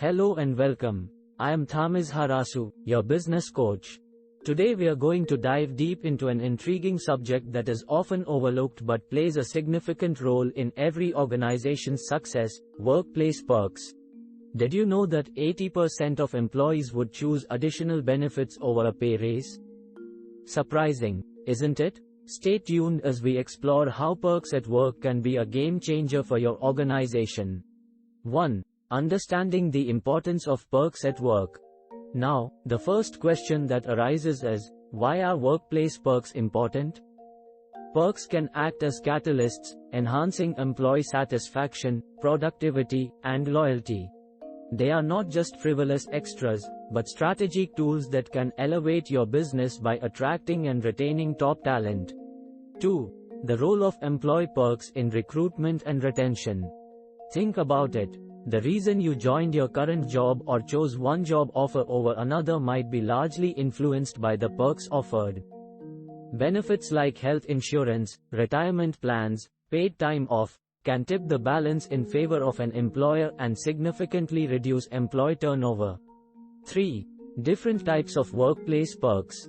Hello and welcome. I am Thamizharasu, your business coach. Today we are going to dive deep into an intriguing subject that is often overlooked but plays a significant role in every organization's success: workplace perks. Did you know that 80% of employees would choose additional benefits over a pay raise? Surprising, isn't it? Stay tuned as we explore how perks at work can be a game changer for your organization. 1. Understanding the importance of perks at work. Now, the first question that arises is, why are workplace perks important? Perks can act as catalysts, enhancing employee satisfaction, productivity, and loyalty. They are not just frivolous extras, but strategic tools that can elevate your business by attracting and retaining top talent. 2. The role of employee perks in recruitment and retention. Think about it. The reason you joined your current job or chose one job offer over another might be largely influenced by the perks offered. Benefits like health insurance, retirement plans, paid time off, can tip the balance in favor of an employer and significantly reduce employee turnover. 3. Different types of workplace perks.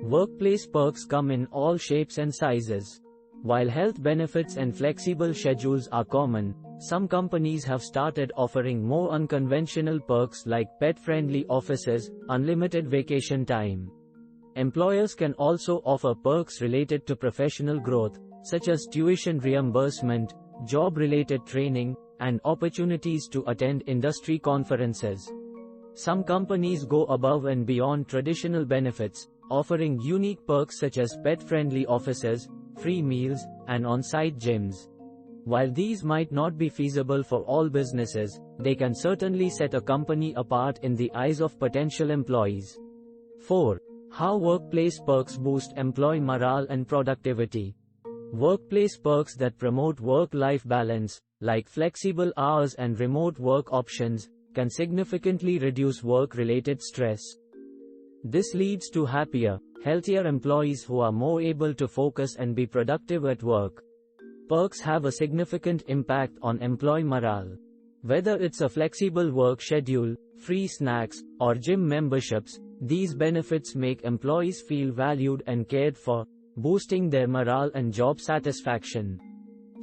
Workplace perks come in all shapes and sizes. While health benefits and flexible schedules are common, some companies have started offering more unconventional perks like pet-friendly offices, unlimited vacation time. Employers can also offer perks related to professional growth, such as tuition reimbursement, job-related training, and opportunities to attend industry conferences. Some companies go above and beyond traditional benefits, offering unique perks such as pet-friendly offices, free meals, and on-site gyms. While these might not be feasible for all businesses, they can certainly set a company apart in the eyes of potential employees. 4. How workplace perks boost employee morale and productivity. Workplace perks that promote work-life balance, like flexible hours and remote work options, can significantly reduce work-related stress. This leads to happier, healthier employees who are more able to focus and be productive at work. Perks have a significant impact on employee morale. Whether it's a flexible work schedule, free snacks, or gym memberships, these benefits make employees feel valued and cared for, boosting their morale and job satisfaction.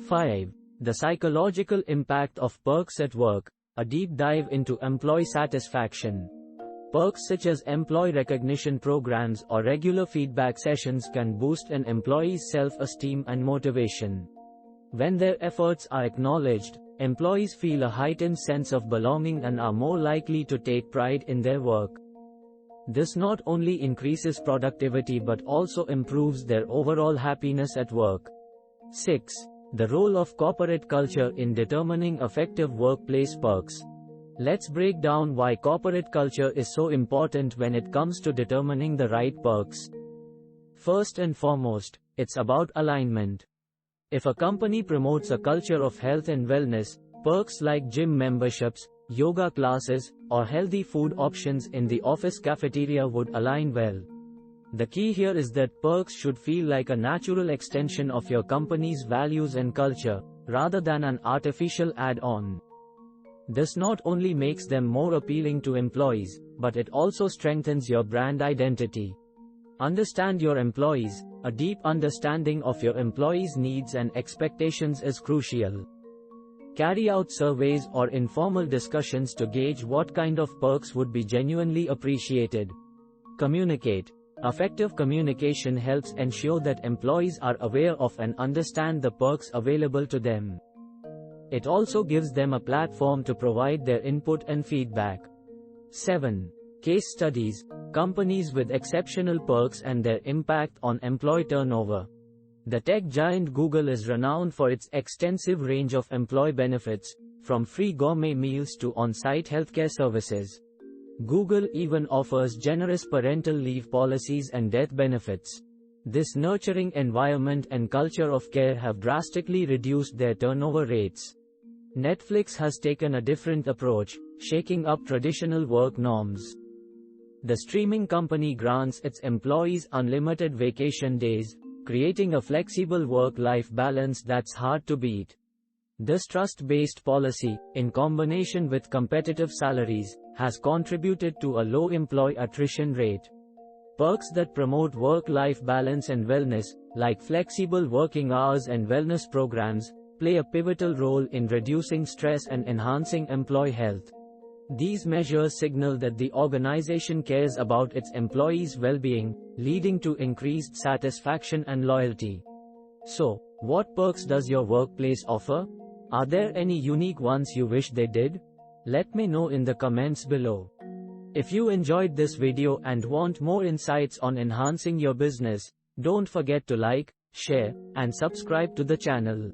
5. The psychological impact of perks at work. A deep dive into employee satisfaction. Perks such as employee recognition programs or regular feedback sessions can boost an employee's self-esteem and motivation. When their efforts are acknowledged, employees feel a heightened sense of belonging and are more likely to take pride in their work. This not only increases productivity but also improves their overall happiness at work. 6. The role of corporate culture in determining effective workplace perks. Let's break down why corporate culture is so important when it comes to determining the right perks. First and foremost, it's about alignment. If a company promotes a culture of health and wellness, perks like gym memberships, yoga classes, or healthy food options in the office cafeteria would align well. The key here is that perks should feel like a natural extension of your company's values and culture, rather than an artificial add-on. This not only makes them more appealing to employees, but it also strengthens your brand identity. Understand your employees. A deep understanding of your employees' needs and expectations is crucial. Carry out surveys or informal discussions to gauge what kind of perks would be genuinely appreciated. Communicate. Effective communication helps ensure that employees are aware of and understand the perks available to them. It also gives them a platform to provide their input and feedback. 7. Case studies. Companies with exceptional perks and their impact on employee turnover. The tech giant Google is renowned for its extensive range of employee benefits, from free gourmet meals to on-site healthcare services. Google even offers generous parental leave policies and death benefits. This nurturing environment and culture of care have drastically reduced their turnover rates. Netflix has taken a different approach, shaking up traditional work norms. The streaming company grants its employees unlimited vacation days, creating a flexible work-life balance that's hard to beat. This trust-based policy, in combination with competitive salaries, has contributed to a low employee attrition rate. Perks that promote work-life balance and wellness, like flexible working hours and wellness programs, play a pivotal role in reducing stress and enhancing employee health. These measures signal that the organization cares about its employees' well-being, leading to increased satisfaction and loyalty. So, what perks does your workplace offer? Are there any unique ones you wish they did? Let me know in the comments below. If you enjoyed this video and want more insights on enhancing your business, don't forget to like, share, and subscribe to the channel.